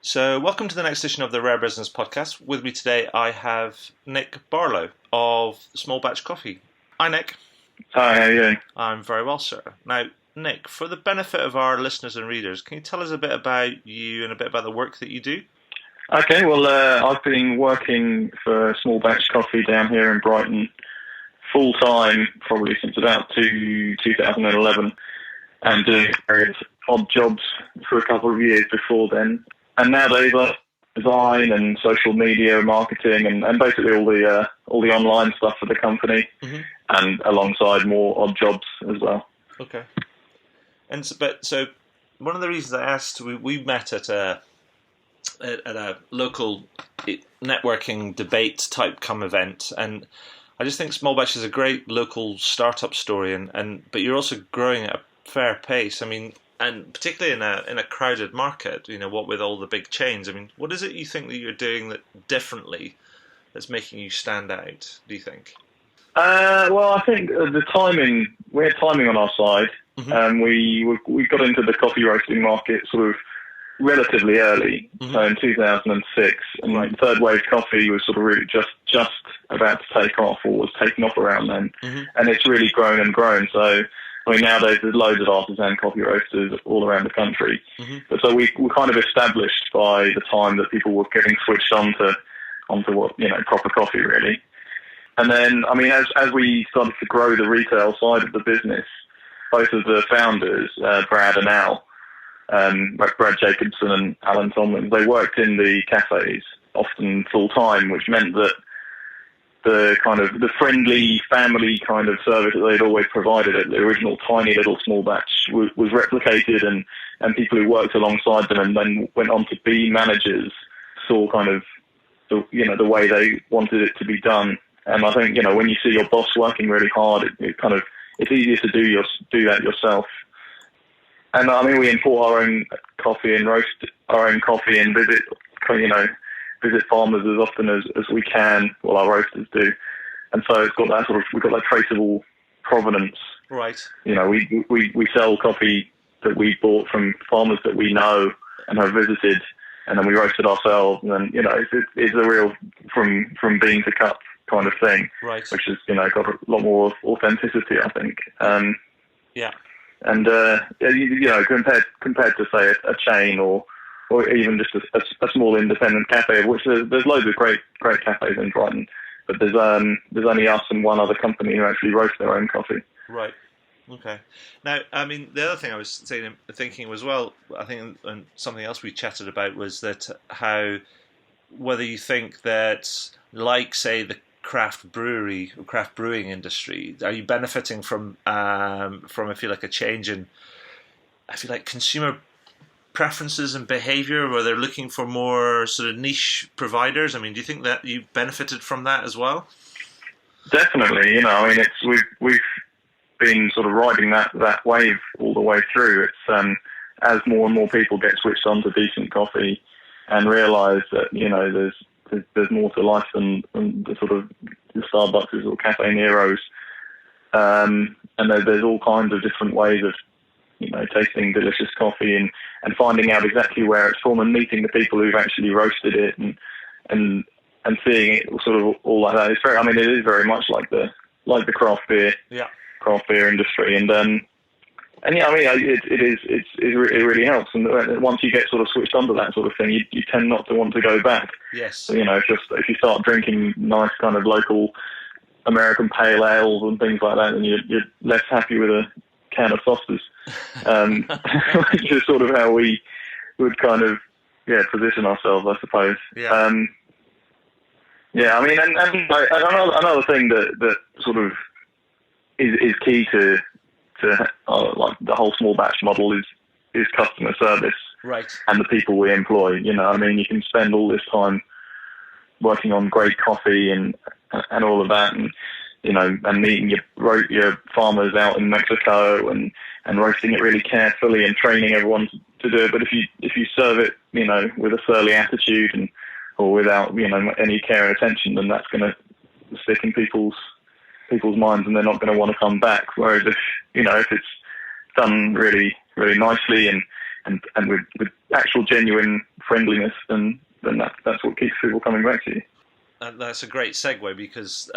So, welcome to the next edition of the Rare Business Podcast. With me today, I have Nick Barlow of Small Batch Coffee. Hi, Nick. Hi, how are you doing? I'm very well, sir. Now, Nick, for the benefit of our listeners and readers, can you tell us a bit about you and a bit about the work that you do? Okay, well, I've been working for Small Batch Coffee down here in Brighton full-time probably since about 2011 and doing various odd jobs for a couple of years before then. And nowadays I design and social media marketing and basically all the online stuff for the company, and alongside more odd jobs as well. Okay. And so one of the reasons I asked, we met at a local networking debate type event, and I just think Small Batch is a great local startup story, but you're also growing at a fair pace. I mean, and particularly in a crowded market, what with all the big chains. I mean, what is it you think that you're doing that differently that's making you stand out, do you think? Well, I think we had timing on our side, and we got into the coffee roasting market sort of relatively early, so in 2006, and Right. third wave coffee was sort of really just about to take off, or was taking off around then, and it's really grown and grown. So, I mean, nowadays there's loads of artisan coffee roasters all around the country, but so we were kind of established by the time that people were getting switched onto what, proper coffee really. And then, I mean, as we started to grow the retail side of the business, both of the founders, Brad and Al, Brad Jacobson and Alan Tomlin, they worked in the cafes, often full time, which meant that the friendly family kind of service that they'd always provided at the original tiny little Small Batch was replicated, and people who worked alongside them and then went on to be managers saw kind of the way they wanted it to be done. And I think, when you see your boss working really hard, it's easier to do that yourself. And I mean, we import our own coffee and roast our own coffee and visit farmers as often as we can. Well, our roasters do, and so it's got that we've got that traceable provenance. Right. We sell coffee that we bought from farmers that we know and have visited, and then we roast it ourselves. And then it's a real from bean to cup kind of thing, right? Which has got a lot more authenticity, I think. Yeah. And compared to say a chain or even just a small independent cafe, of which there's loads of great cafes in Brighton, but there's only us and one other company who actually roast their own coffee. Right. Okay. Now, I mean, the other thing I was thinking as well, I think, and something else we chatted about was that whether you think that, like, say, the craft brewing industry, are you benefiting from I feel like a change in, consumer preferences and behavior, where they're looking for more sort of niche providers? I mean, do you think that you benefited from that as well? Definitely. I mean, we've been sort of riding that wave all the way through. It's as more and more people get switched on to decent coffee and realise that there's more to life than the sort of the Starbucks or Cafe Neros, and there's all kinds of different ways of tasting delicious coffee and finding out exactly where it's from and meeting the people who've actually roasted it and seeing it sort of all like that. It is very much like the craft beer industry, and yeah, I mean, it really helps. And once you get sort of switched onto that sort of thing, you tend not to want to go back. Yes. So, if you start drinking nice kind of local American pale ales and things like that, then you're less happy with a can of Fosters. Which is sort of how we would kind of position ourselves, I suppose. Yeah. I mean, and another thing that sort of is key to like the whole Small Batch model is customer service, right? And the people we employ. I mean, you can spend all this time working on great coffee and all of that, and meeting your farmers out in Mexico and roasting it really carefully and training everyone to do it. But if you serve it, with a surly attitude or without any care and attention, then that's going to stick in people's minds, and they're not going to want to come back. Whereas if it's done really, really nicely and with actual genuine friendliness, then that's what keeps people coming back to you. That's a great segue because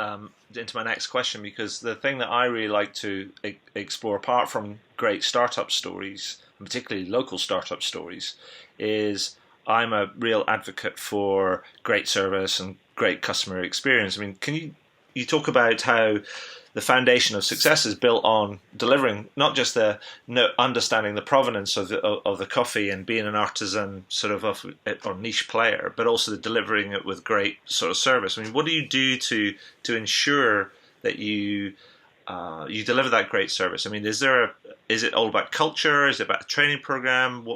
into my next question, because the thing that I really like to explore, apart from great startup stories, and particularly local startup stories, is I'm a real advocate for great service and great customer experience. I mean, can you talk about how the foundation of success is built on delivering not just understanding the provenance of the coffee and being an artisan sort of or niche player, but also delivering it with great sort of service. I mean, what do you do to ensure that you deliver that great service? I mean, is it all about culture? Is it about a training program?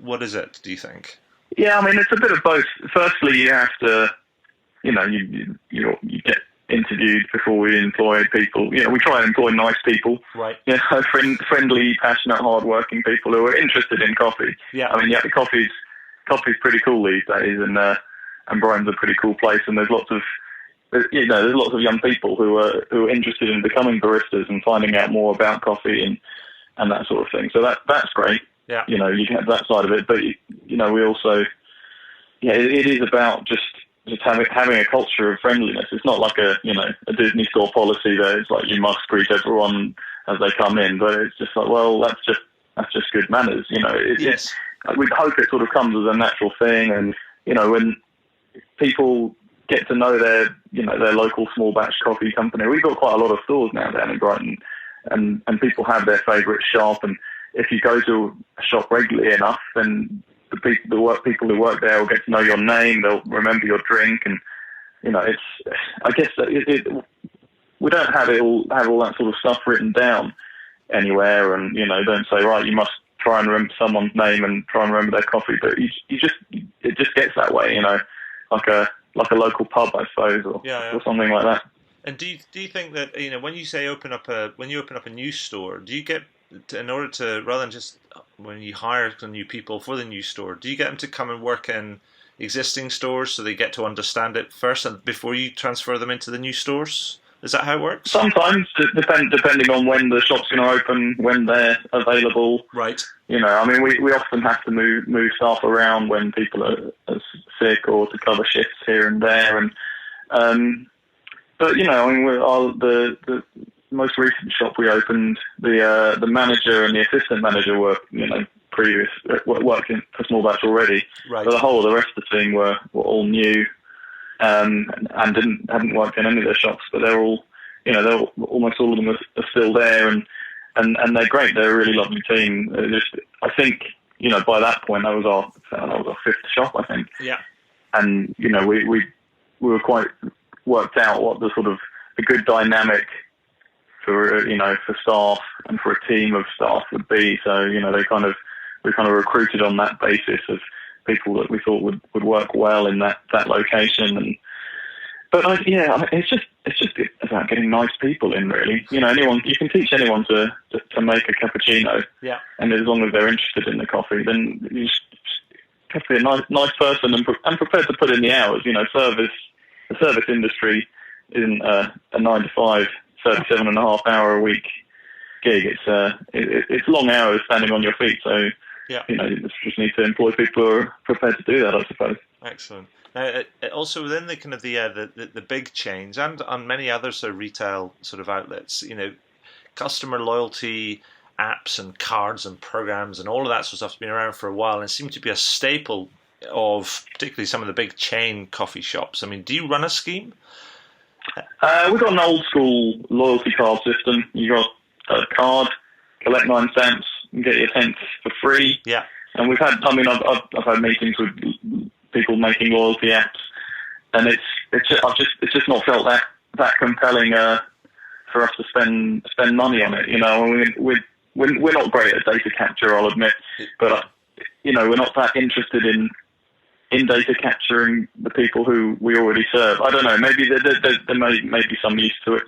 What is it, do you think? Yeah, I mean, it's a bit of both. Firstly, you have to, you get interviewed before we employ people. We try and employ nice people. Right. Friendly, passionate, hard-working people who are interested in coffee. Yeah. I mean, coffee's pretty cool these days, and Brighton's a pretty cool place, and there's lots of young people who are interested in becoming baristas and finding out more about coffee and that sort of thing. So that's great. Yeah. You can have that side of it, but we also, it is about just having a culture of friendliness. It's not like a Disney store policy that it's like you must greet everyone as they come in, but it's just like, well, that's just good manners. Yes. We hope it sort of comes as a natural thing, and when people get to know their local small batch coffee company. We've got quite a lot of stores now down in Brighton, and people have their favourite shop, and if you go to a shop regularly enough, then the people who work there will get to know your name. They'll remember your drink, and it's. I guess that we don't have all that sort of stuff written down anywhere, and don't say, right, you must try and remember someone's name and try and remember their coffee. But it just gets that way, like a local pub, I suppose, or something like that. And do you think that when you open up a new store, do you get in order to, rather than just when you hire the new people for the new store, do you get them to come and work in existing stores so they get to understand it first and before you transfer them into the new stores? Is that how it works? Sometimes, depending on when the shop's going to open, when they're available. Right. I mean, we often have to move staff around when people are sick or to cover shifts here and there, but I mean, the most recent shop we opened, the manager and the assistant manager were working for small batch already. Right. But the rest of the team were all new, and hadn't worked in any of their shops. But they're all, almost all of them are still there, and they're great. They're a really lovely team. I think by that point that was our fifth shop, I think. Yeah. And we were quite worked out what the sort of a good dynamic for staff and for a team of staff would be. So we kind of recruited on that basis of people that we thought would work well in that location. But it's just about getting nice people in, really. You can teach anyone to make a cappuccino. Yeah. And as long as they're interested in the coffee, then you just have to be a nice person and prepared to put in the hours. The service industry isn't a 9 to 5, 37.5 hour a week gig. It's long hours standing on your feet. So you just need to employ people who are prepared to do that, I suppose. Excellent. Now, also within the kind of the big chains and on many other sort of retail sort of outlets, customer loyalty apps and cards and programs and all of that sort of stuff has been around for a while and seems to be a staple of particularly some of the big chain coffee shops. I mean, do you run a scheme? We've got an old school loyalty card system. You got a card, collect 9 cents, and get your 10th for free. Yeah. And I've had meetings with people making loyalty apps, and it's just not felt that compelling for us to spend money on it. We're not great at data capture, I'll admit, but we're not that interested in data capturing the people who we already serve. I don't know. Maybe there may be some use to it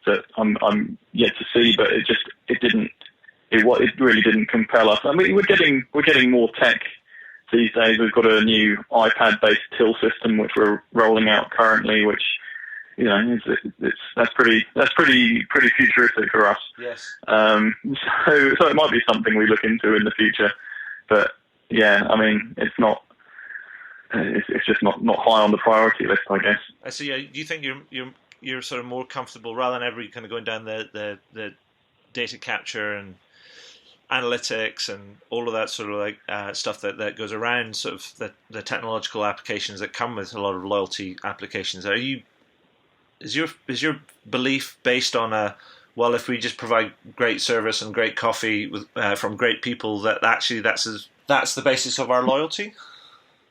that I'm yet to see, but it really didn't compel us. I mean, we're getting more tech these days. We've got a new iPad-based till system which we're rolling out currently, which that's pretty futuristic for us. Yes. So it might be something we look into in the future, but yeah, I mean, it's not. It's just not high on the priority list, I guess. I see. Do you think you're sort of more comfortable rather than every kind of going down the data capture and analytics and all of that sort of like stuff that goes around sort of the technological applications that come with a lot of loyalty applications? Is your belief based on well, if we just provide great service and great coffee from great people, that actually that's the basis of our loyalty?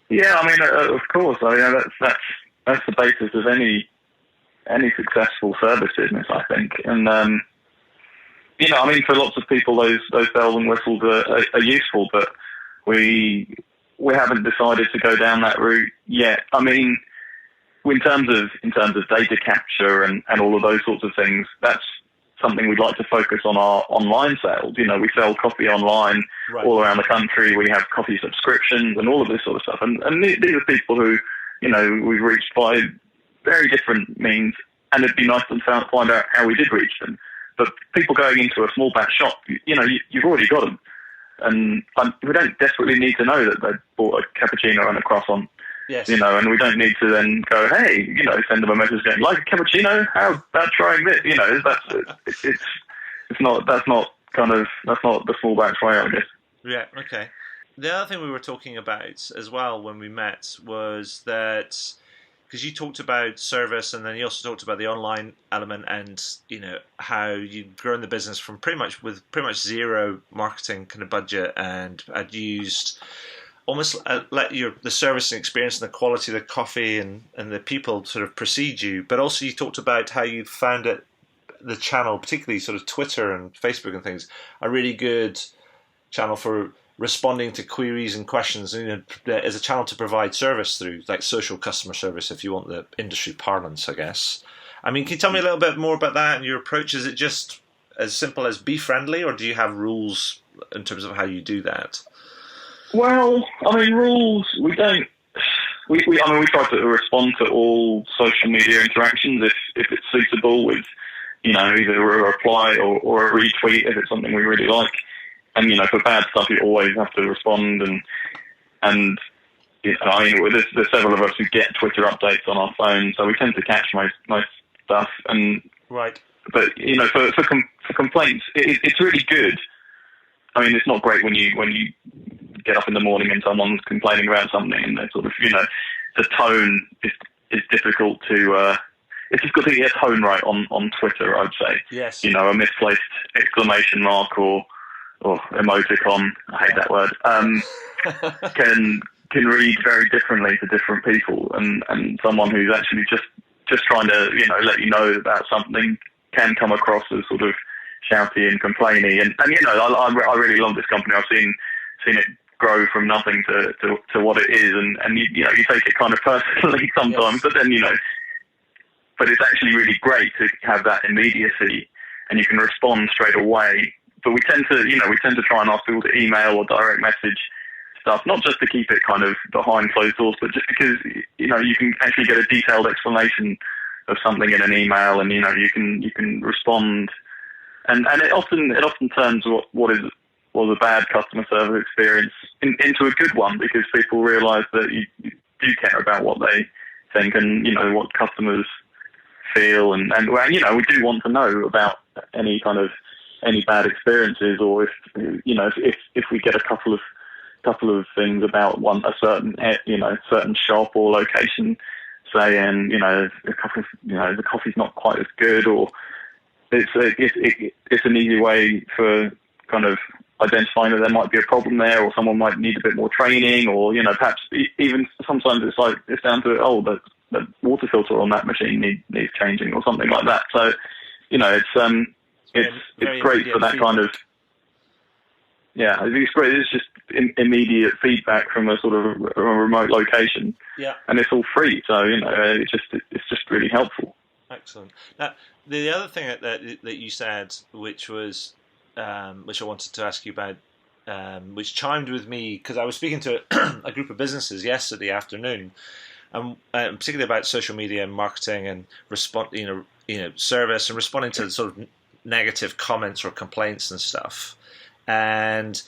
Yeah, I mean, of course. I mean, that's the basis of any successful service business, I think. And I mean, for lots of people, those bells and whistles are useful, but we haven't decided to go down that route yet. I mean, in terms of data capture and all of those sorts of things, that's something we'd like to focus on our online sales. We sell coffee online all around the country. We have coffee subscriptions and all of this sort of stuff. And these are people who, we've reached by very different means, and it'd be nice to find out how we did reach them. But people going into a small batch shop, you've already got them. And we don't desperately need to know that they bought a cappuccino and a croissant. Yes. And we don't need to then go, hey, send them a message going, like a cappuccino? How about trying this? That's not the small batch way, I guess. Yeah, okay. The other thing we were talking about as well when we met was that, because you talked about service and then you also talked about the online element and, how you'd grown the business from pretty much zero marketing kind of budget and had used almost let the service and experience and the quality of the coffee and the people sort of precede you. But also you talked about how you found it, the channel, particularly sort of Twitter and Facebook and things, a really good channel for responding to queries and questions, as a channel to provide service through, like social customer service, if you want the industry parlance, I guess. I mean, can you tell me a little bit more about that and your approach? Is it just as simple as be friendly, or do you have rules in terms of how you do that? Well, I mean, rules, we don't. We try to respond to all social media interactions if it's suitable with, either a reply or a retweet if it's something we really like. And, for bad stuff, you always have to respond. And there's several of us who get Twitter updates on our phone, so we tend to catch most stuff. And right. But, for complaints, it's really good. I mean, it's not great when you get up in the morning and someone's complaining about something and they're sort of, the tone is difficult to, it's difficult to get a tone right on Twitter, I'd say. Yes. A misplaced exclamation mark or emoticon, I hate that word, can read very differently to different people, and someone who's actually just trying to, let you know about something can come across as sort of shouty and complainy. And I really love this company. I've seen it grow from nothing to what it is, and you take it kind of personally sometimes, yes. But then but it's actually really great to have that immediacy, and you can respond straight away. But we tend to try and ask people to email or direct message stuff, not just to keep it kind of behind closed doors, but just because you can actually get a detailed explanation of something in an email, and you can respond, and it often turns what was a bad customer service experience into a good one, because people realise that you do care about what they think and what customers feel, and we do want to know about any bad experiences, or if we get a couple of things about a certain shop or location saying the coffee's not quite as good, or it's an easy way for kind of identifying that there might be a problem there, or someone might need a bit more training, or perhaps even sometimes it's down to the water filter on that machine needs changing or something like that. So it's great for that kind of it's great. It's just immediate feedback from a sort of a remote location, and it's all free. So it's just really helpful. Excellent. Now the other thing that you said, which was which I wanted to ask you about, which chimed with me, because I was speaking to a group of businesses yesterday afternoon, particularly about social media and marketing and service and responding to sort of negative comments or complaints and stuff. And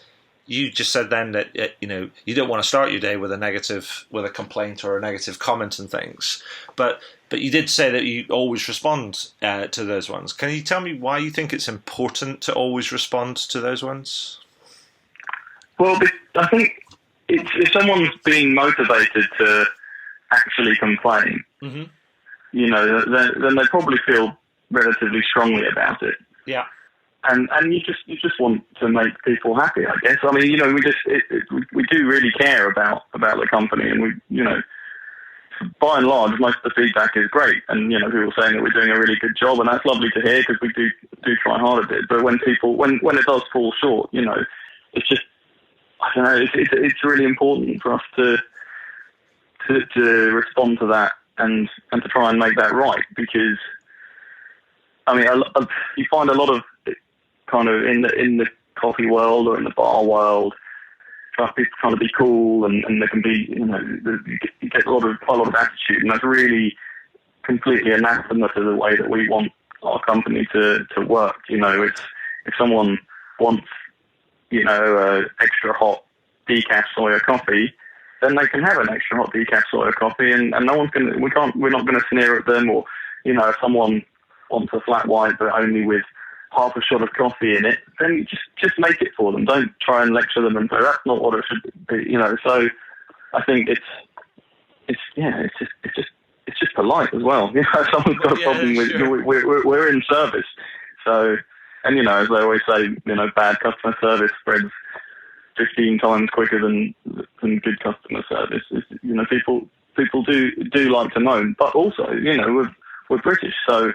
you just said then that you don't want to start your day with a complaint or a negative comment and things, but you did say that you always respond to those ones. Can you tell me why you think it's important to always respond to those ones? Well, I think if someone's being motivated to actually complain, mm-hmm. Then they probably feel relatively strongly about it. Yeah. And you just want to make people happy, I guess. I mean, we do really care about the company, and we, by and large, most of the feedback is great, and people are saying that we're doing a really good job, and that's lovely to hear because we do try hard at it. But when it does fall short, it's just, I don't know, it's really important for us to respond to that and to try and make that right, because I mean, you find a lot of kind of in the coffee world or in the bar world, people trying to be cool, and there can be, you get quite a lot of attitude, and that's really completely anathema to the way that we want our company to work. It's, if someone wants, extra hot decaf soya coffee, then they can have an extra hot decaf soya coffee, and no one's we're not gonna sneer at them, or if someone wants a flat white but only with half a shot of coffee in it, then just make it for them. Don't try and lecture them and say that's not what it should be. So I think it's just polite as well. If someone's got a problem with, sure. we're in service. So, and as they always say, bad customer service spreads 15 times quicker than good customer service. People do like to moan, but also we're British, so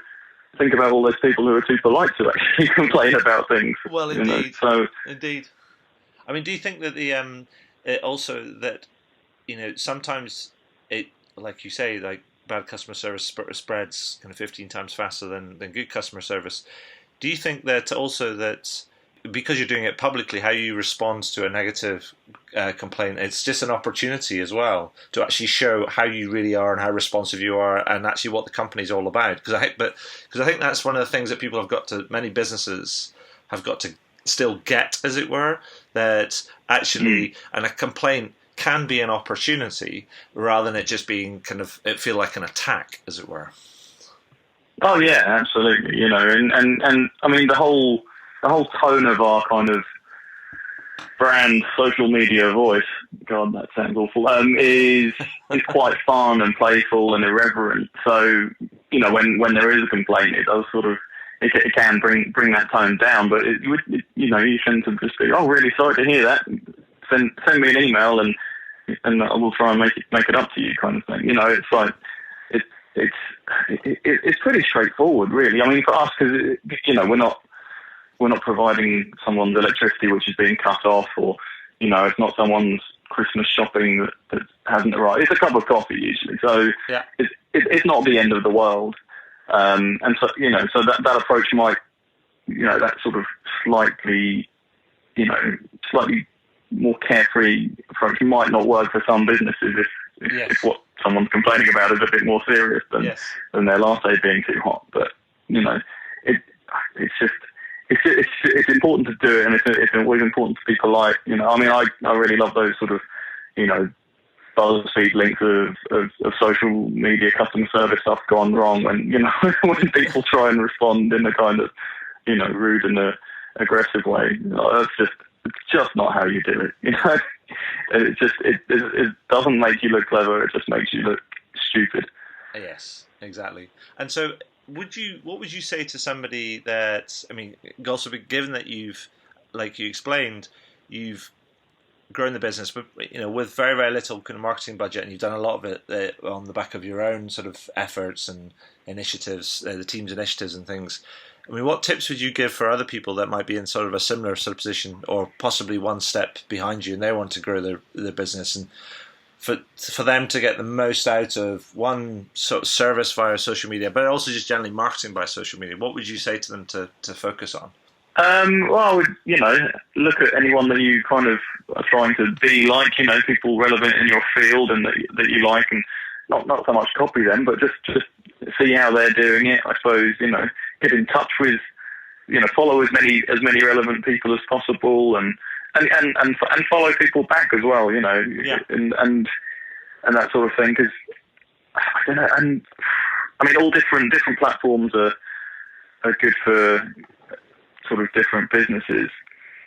think about all those people who are too polite to actually complain about things. Well, indeed. Indeed. I mean, do you think that also that sometimes it, like you say, like bad customer service spreads kind of 15 times faster than good customer service? Do you think that also that because you're doing it publicly, how you respond to a negative complaint, it's just an opportunity as well to actually show how you really are and how responsive you are, and actually what the company's all about? Because I think that's one of the things that many businesses have got to still get, as it were, that actually, and a complaint can be an opportunity rather than it just being it feel like an attack, as it were. Oh yeah, absolutely. And I mean the whole tone of our kind of brand social media voice, God, that sounds awful, is quite fun and playful and irreverent. So, when there is a complaint, it does sort of, it can bring that tone down, but you tend to just be, oh, really sorry to hear that. Send me an email and I will try and make it up to you, kind of thing. It's like, it's pretty straightforward, really. I mean, for us, because, we're not providing someone's electricity which is being cut off, or, it's not someone's Christmas shopping that hasn't arrived. It's a cup of coffee usually, so yeah. It's not the end of the world. And so, so that approach might, that sort of slightly more carefree approach might not work for some businesses if what someone's complaining about is a bit more serious than their latte being too hot. But, it's important to do it, and it's always important to be polite. I mean, I really love those sort of, BuzzFeed links of social media customer service stuff gone wrong when, when people try and respond in a kind of, rude and aggressive way. It's just not how you do it. It doesn't make you look clever. It just makes you look stupid. Yes, exactly. And so, what would you say to somebody that, I mean, also given that you've, like you explained, you've grown the business, but with very, very little kind of marketing budget, and you've done a lot of it on the back of your own sort of efforts and initiatives, the team's initiatives and things. I mean, what tips would you give for other people that might be in sort of a similar sort of position, or possibly one step behind you, and they want to grow their business, and for them to get the most out of one sort of service via social media, but also just generally marketing by social media? What would you say to them to focus on? Well, I would, look at anyone that you kind of are trying to be like, people relevant in your field and that you like, and not so much copy them, but just see how they're doing it. I suppose, get in touch with, follow as many relevant people as possible, and and follow people back as well, you know, and that sort of thing. Because I don't know, and I mean, all different platforms are good for sort of different businesses.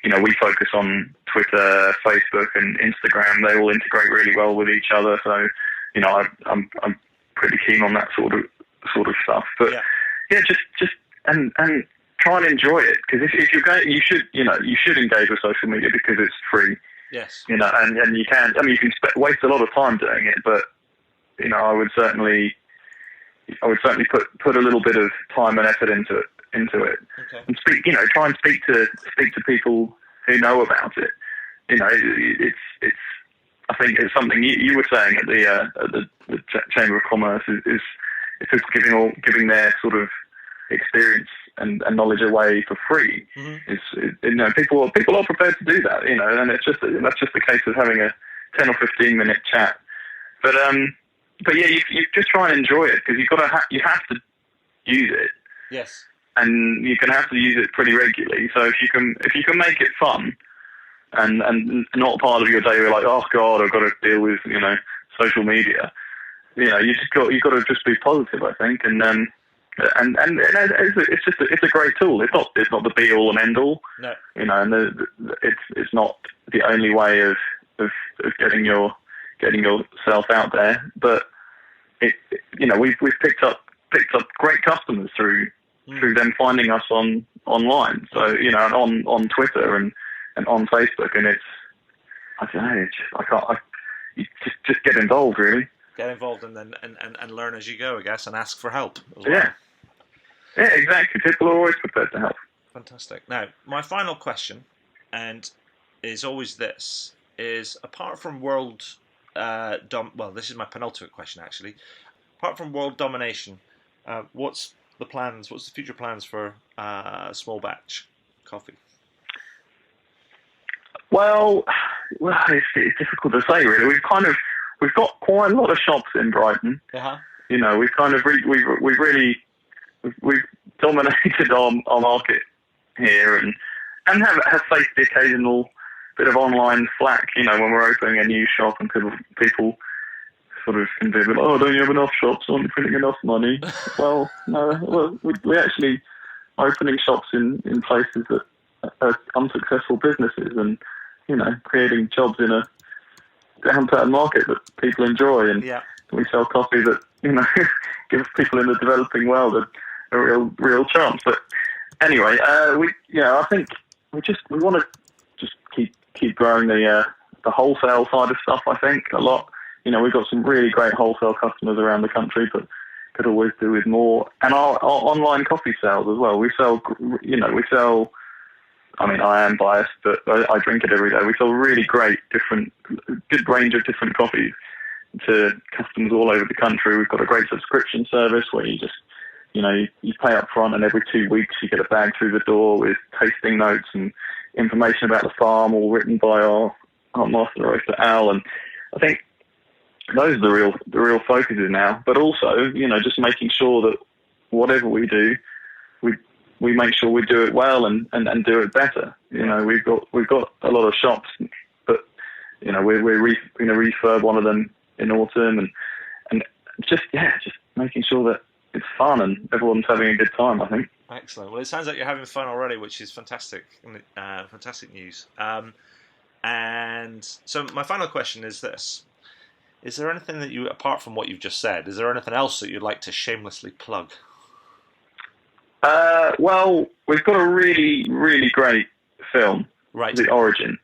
You know, we focus on Twitter, Facebook, and Instagram. They all integrate really well with each other. So, you know, I'm pretty keen on that sort of stuff. But just and try and enjoy it, because if you're going, you should engage with social media because it's free. Yes. You know, and you can. I mean, you can waste a lot of time doing it, but you know, I would certainly put a little bit of time and effort into it. Okay. And try and speak to people who know about it. You know, it's. I think it's something you were saying at the Chamber of Commerce is just giving their sort of experience and knowledge away for free. Mm-hmm. You know, people are prepared to do that. You know, and that's just the case of having a 10 or 15-minute chat. But yeah, you just try and enjoy it, because you have to use it. Yes. And you can have to use it pretty regularly. So if you can make it fun and not part of your day, you're like, oh God, I've got to deal with, you know, social media. You know, you've got to just be positive, I think, and it's a great tool. It's not the be all and end all. No. You know, and it's not the only way of getting yourself out there. But you know, we've picked up great customers through them finding us online. So, you know, on Twitter and on Facebook, and it's, I don't know, you just get involved, really. Get involved and then and learn as you go, I guess, and ask for help as well. Yeah, exactly. People are always prepared to help. Fantastic. Now, my final question, and is always this, is apart from world this is my penultimate question, actually. Apart from world domination, what's the future plans for small batch coffee? Well, it's difficult to say, really. We've got quite a lot of shops in Brighton. Uh-huh. You know, we've kind of we've dominated our market here, and have faced the occasional bit of online flack. You know, when we're opening a new shop, and people sort of can be like, oh, don't you have enough shops? Aren't you printing enough money? Well, no. Well, we actually opening shops in places that are unsuccessful businesses, and you know, creating jobs in a downtown market that people enjoy, and we sell coffee that, you know, gives people in the developing world a real chance. But anyway, I think we want to just keep growing the wholesale side of stuff. I think a lot. You know, we've got some really great wholesale customers around the country, but could always do with more. And our online coffee sales as well. We sell. I mean, I am biased, but I drink it every day. We sell really great, good range of different coffees to customers all over the country. We've got a great subscription service where you just, you know, you pay up front, and every 2 weeks you get a bag through the door with tasting notes and information about the farm, all written by our master roaster Al. And I think those are the real focuses now. But also, you know, just making sure that whatever we do, we make sure we do it well and do it better. You know, we've got a lot of shops, but you know, we're going to refurb one of them in autumn, and just making sure that it's fun and everyone's having a good time, I think. Excellent. Well, it sounds like you're having fun already, which is fantastic. Fantastic news. And so my final question is this: is there anything that you, apart from what you've just said, is there anything else that you'd like to shamelessly plug? Well, we've got a really, really great film, right. The Origin,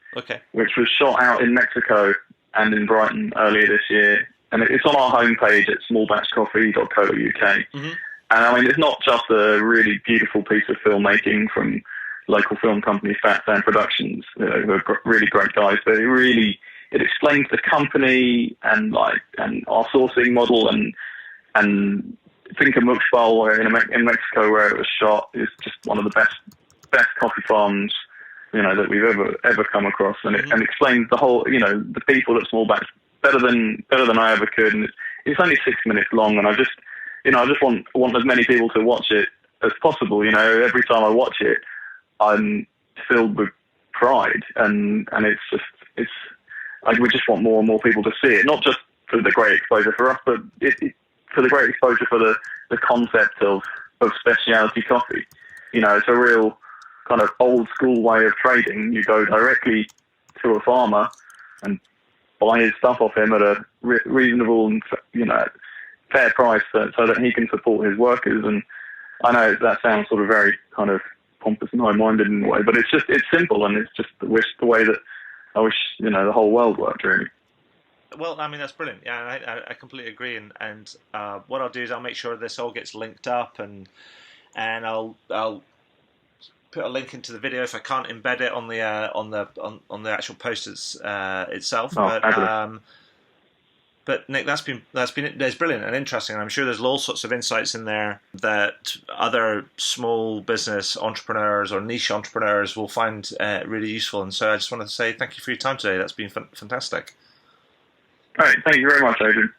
which was shot out in Mexico and in Brighton earlier this year. And it's on our homepage at smallbatchcoffee.co.uk. Mm-hmm. And I mean, it's not just a really beautiful piece of filmmaking from local film company Fat Sand Productions, who are really great guys, but it explains the company and our sourcing model, and Finca Muxbal in Mexico, where it was shot, is just one of the best coffee farms, you know, that we've ever come across, and it explains the whole, you know, the people at Small Batch better than I ever could. And it's only 6 minutes long, and I just want as many people to watch it as possible. You know, every time I watch it, I'm filled with pride, and it's like we just want more and more people to see it, not just for the great exposure for us, but for the great exposure for the concept of specialty coffee. It's a real kind of old school way of trading. You go directly to a farmer and buy his stuff off him at a reasonable and fair price, so that he can support his workers. And I know that sounds sort of very kind of pompous and high-minded in a way, but it's simple, and it's just the way that I wish the whole world worked, really. Well, I mean, that's brilliant. Yeah, I completely agree. And what I'll do is I'll make sure this all gets linked up, and I'll put a link into the video if I can't embed it on the actual post itself. But Nick, that's brilliant and interesting. And I'm sure there's all sorts of insights in there that other small business entrepreneurs or niche entrepreneurs will find really useful. And so I just wanted to say thank you for your time today. That's been fantastic. All right, thank you very much, Adrian.